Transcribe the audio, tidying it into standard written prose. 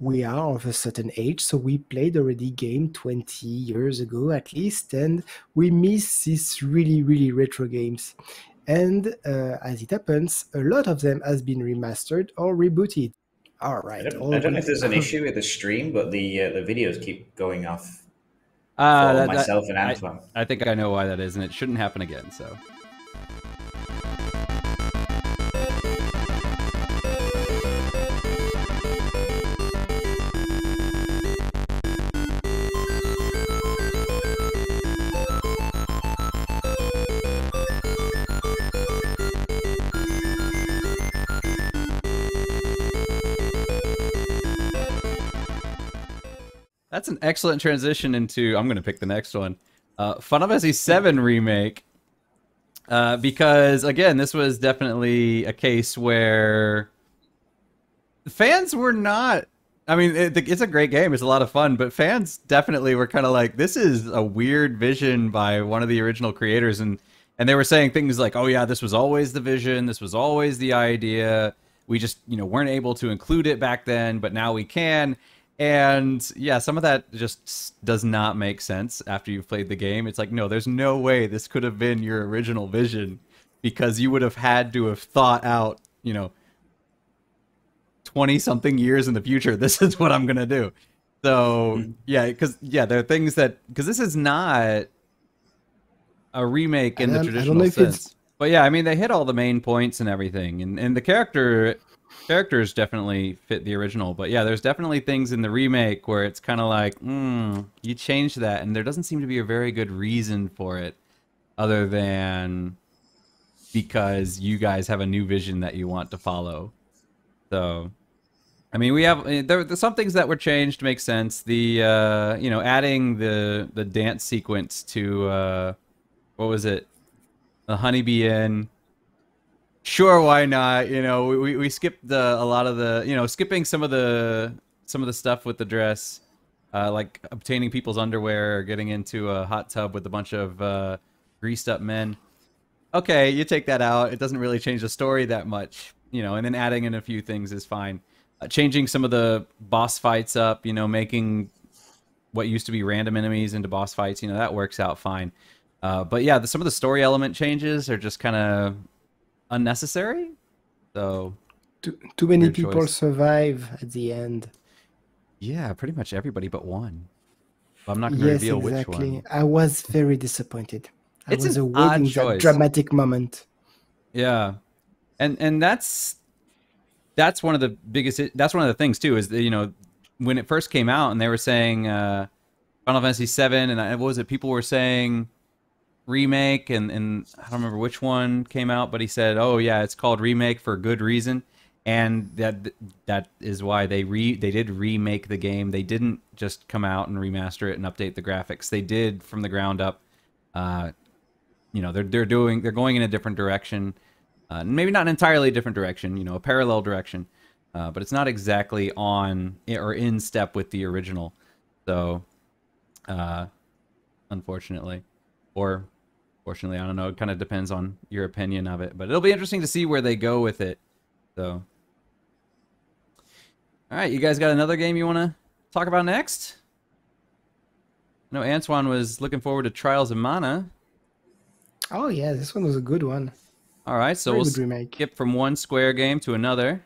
we are of a certain age, so we played already game 20 years ago at least, and we miss these really, really retro games. And as it happens, a lot of them has been remastered or rebooted. All right, I all don't know if we there's an issue with the stream, but the videos keep going off Uh, for that, that myself and I Antoine. I think I know why that is, and it shouldn't happen again. So. That's an excellent transition into. I'm going to pick the next one. Final Fantasy VII Remake. Because, again, this was definitely a case where fans were not. I mean, it's a great game. It's a lot of fun. But fans definitely were kind of like, this is a weird vision by one of the original creators. And they were saying things like, oh, yeah, this was always the vision. This was always the idea. We just, weren't able to include it back then, but now we can. And yeah, some of that just does not make sense after you've played the game. It's like, no, there's no way this could have been your original vision, because you would have had to have thought out, 20 something years in the future, this is what I'm going to do. So yeah, there are things because this is not a remake in the traditional sense. But yeah, I mean, they hit all the main points and everything. And the characters definitely fit the original, but yeah, there's definitely things in the remake where it's kind of like, you changed that, and there doesn't seem to be a very good reason for it, other than because you guys have a new vision that you want to follow. So, I mean, there's some things that were changed make sense. The adding the dance sequence to what was it, the Honeybee Inn. Sure, why not? We skipped a lot of the, skipping some of the stuff with the dress, like obtaining people's underwear or getting into a hot tub with a bunch of greased up men. Okay, you take that out. It doesn't really change the story that much, and then adding in a few things is fine. Changing some of the boss fights up, making what used to be random enemies into boss fights, that works out fine. But yeah, some of the story element changes are just kind of unnecessary. So too many people survive at the end. Yeah, pretty much everybody but one. But I'm not going to reveal which one. I was very disappointed. It's I was awaiting that dramatic moment. Yeah, and that's one of the biggest. That's one of the things too. Is that, when it first came out and they were saying Final Fantasy VII, and what was it? People were saying remake, and I don't remember which one came out, but he said, oh yeah, it's called remake for good reason, and that is why they did remake the game. They didn't just come out and remaster it and update the graphics. They did from the ground up. They're going in a different direction, maybe not an entirely different direction, a parallel direction, but it's not exactly on or in step with the original. So unfortunately, or fortunately, I don't know. It kind of depends on your opinion of it, but it'll be interesting to see where they go with it. So, all right, you guys got another game you want to talk about next? I know Antoine was looking forward to Trials of Mana. Oh yeah, this one was a good one. All right, so we'll skip from one Square game to another.